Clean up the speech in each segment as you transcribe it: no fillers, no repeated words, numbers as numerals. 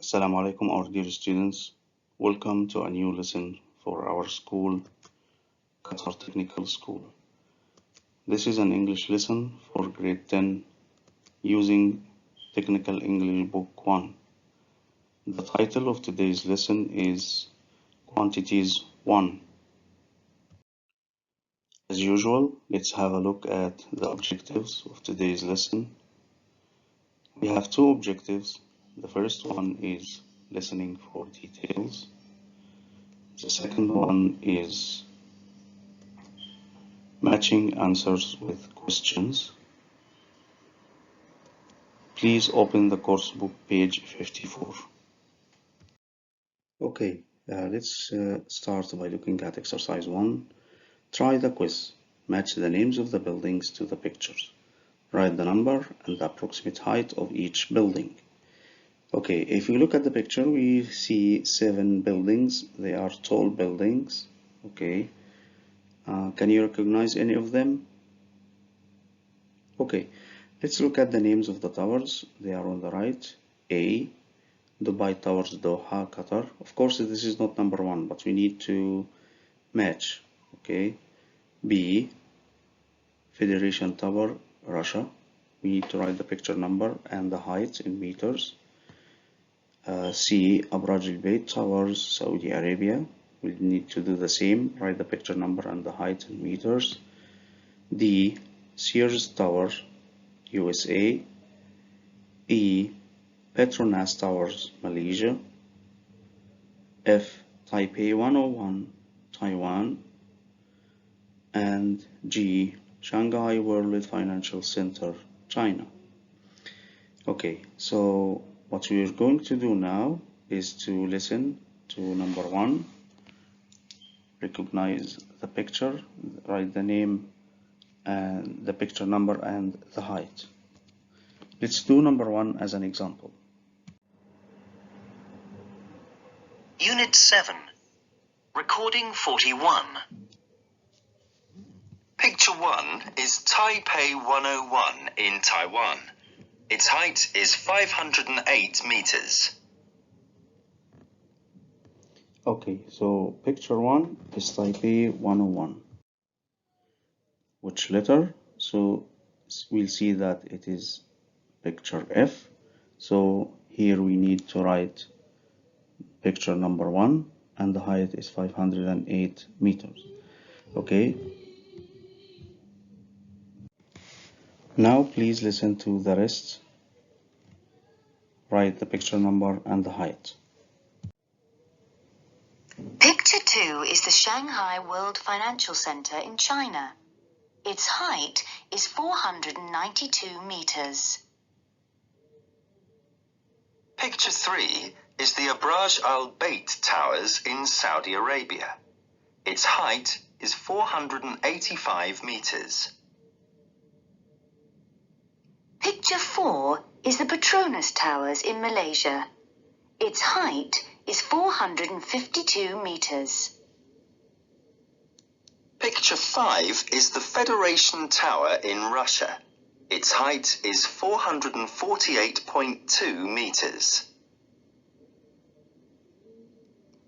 Assalamu alaikum, our dear students. Welcome to a new lesson for our school, Qatar Technical School. This is an English lesson for grade 10 using Technical English Book 1. The title of today's lesson is Quantities 1. As usual, let's have a look at the objectives of today's lesson. We have two objectives. The first one is listening for details. The second one is matching answers with questions. Please open the course book page 54. Okay, let's start by looking at exercise 1. Try the quiz. Match the names of the buildings to the pictures. Write the number and the approximate height of each building. Okay, if we look at the picture, we see 7 buildings. They are tall buildings. Okay, can you recognize any of them? Okay, let's look at the names of the towers. They are on the right. A, Dubai Towers, Doha, Qatar. Of course, this is not number 1, but we need to match. Okay. B, Federation Tower, Russia. We need to write the picture number and the height in meters. C, Abraj Al Bayt Towers, Saudi Arabia. We need to do the same, write the picture number and the height in meters. D, Sears Tower, USA. E, Petronas Towers, Malaysia. F, Taipei 101, Taiwan. And G, Shanghai World Financial Center, China. Okay, so what we are going to do now is to listen to number 1, recognize the picture, write the name and the picture number and the height. Let's do number 1 as an example. Unit 7, Recording 41. Picture 1 is Taipei 101 in Taiwan. Its height is 508 meters. Okay, so picture 1 is Taipei 101. Which letter? So we'll see that it is picture F. So here we need to write picture number 1 and the height is 508 meters. Okay. Now please listen to the rest. Write the picture number and the height. Picture 2 is the Shanghai World Financial Center in China. Its height is 492 meters. Picture 3 is the Abraj Al Bayt Towers in Saudi Arabia. Its height is 485 meters. Picture 4 is the Petronas Towers in Malaysia. Its height is 452 meters. Picture 5 is the Federation Tower in Russia. Its height is 448.2 meters.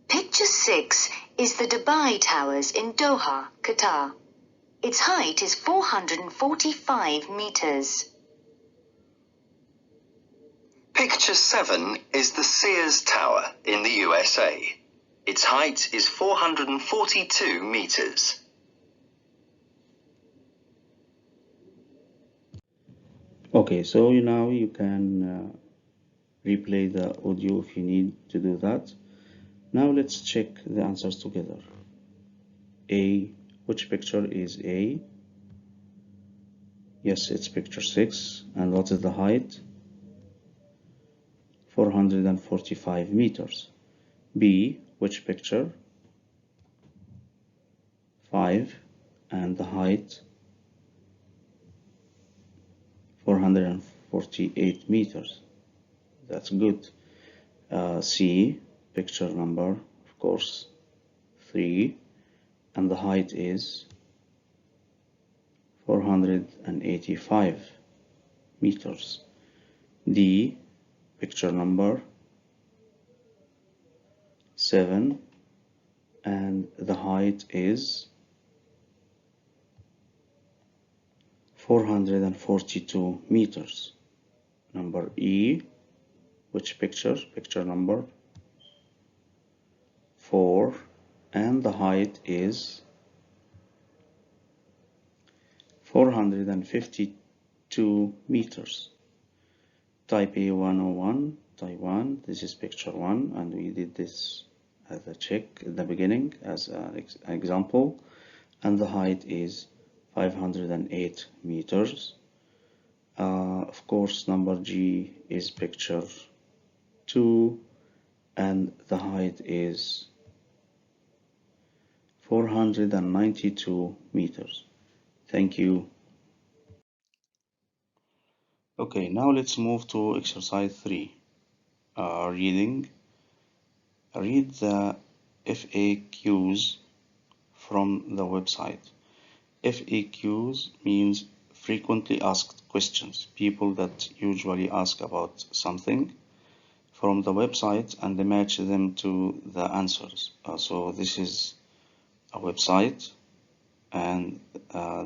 Picture 6 is the Dubai Towers in Doha, Qatar. Its height is 445 meters. Picture 7 is the Sears Tower in the USA. Its height is 442 meters. Okay, so now you can replay the audio if you need to do that. Now let's check the answers together. A, which picture is A? Yes, it's picture 6. And what is the height? 445 meters. B, which picture? 5. And the height? 448 meters. That's good. C, picture number, of course, 3. And the height is 485 meters. D, picture number 7 and the height is 442 meters. Number E, which picture? Picture number 4, and the height is 452 meters. Taipei 101, Taiwan. This is picture 1, and we did this as a check at the beginning as an example, and the height is 508 meters. Of course, number G is picture 2, and the height is 492 meters. Thank you. Okay, now let's move to exercise 3. Reading. Read the FAQs from the website. FAQs means frequently asked questions, people that usually ask about something from the website and they match them to the answers. So this is a website, and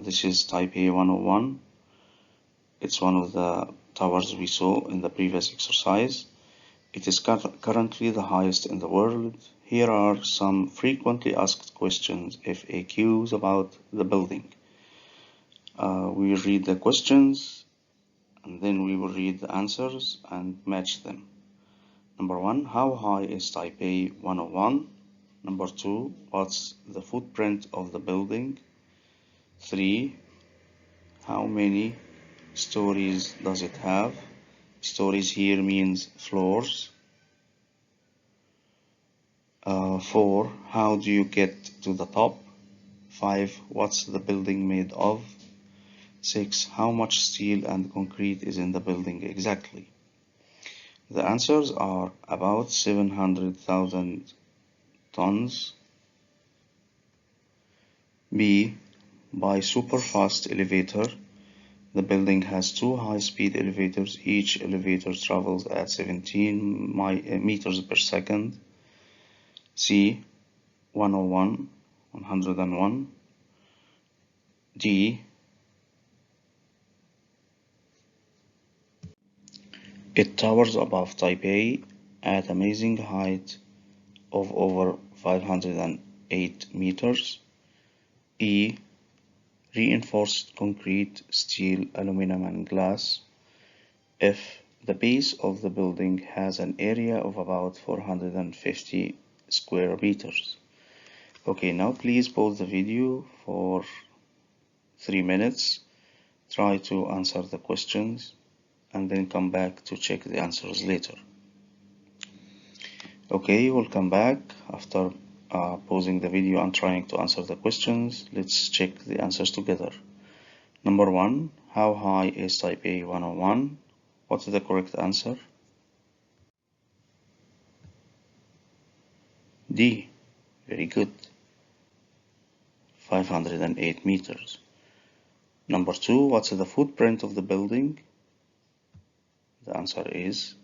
this is Taipei 101. It's one of the towers we saw in the previous exercise. It is currently the highest in the world. Here are some frequently asked questions, FAQs, about the building. We will read the questions and then we will read the answers and match them. Number 1, how high is Taipei 101? Number 2, what's the footprint of the building? 3, how many stories does it have? Stories here means floors. 4, how do you get to the top? 5, what's the building made of? 6, how much steel and concrete is in the building exactly? The answers are about 700,000 tons. B, by super fast elevator. The building has 2 high-speed elevators. Each elevator travels at 17 meters per second. C, 101. D, it towers above Taipei at amazing height of over 508 meters. E, reinforced concrete, steel, aluminum, and glass. F, the base of the building has an area of about 450 square meters. Okay, now please pause the video for 3 minutes. Try to answer the questions and then come back to check the answers later. Okay, we'll come back after pausing the video and trying to answer the questions. Let's check the answers together. Number 1, how high is Taipei 101? What's the correct answer? D, very good, 508 meters. Number 2, what's the footprint of the building? The answer is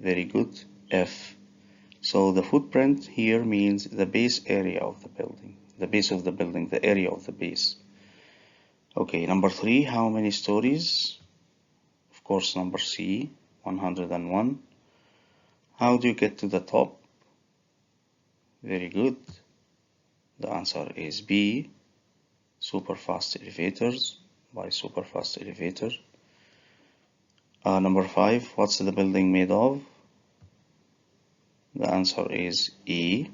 very good, F. So the footprint here means the base area of the building, the base of the building, the area of the base. Okay, number 3, how many stories? Of course, number C, 101. How do you get to the top? Very good. The answer is B, super fast elevators, by super fast elevator. Number 5, what's the building made of? The answer is E.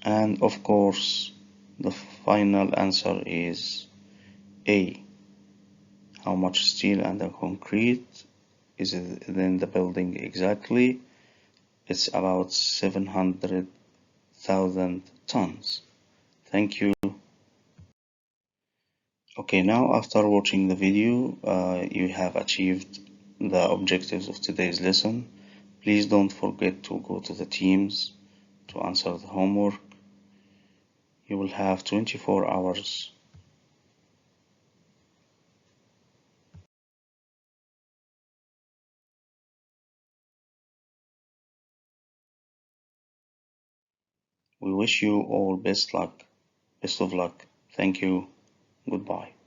And of course, the final answer is A. How much steel and concrete is in the building exactly? It's about 700,000 tons. Thank you. Okay, now after watching the video, you have achieved the objectives of today's lesson. Please don't forget to go to the teams to answer the homework. You will have 24 hours We wish you all best of luck. Thank you. Goodbye.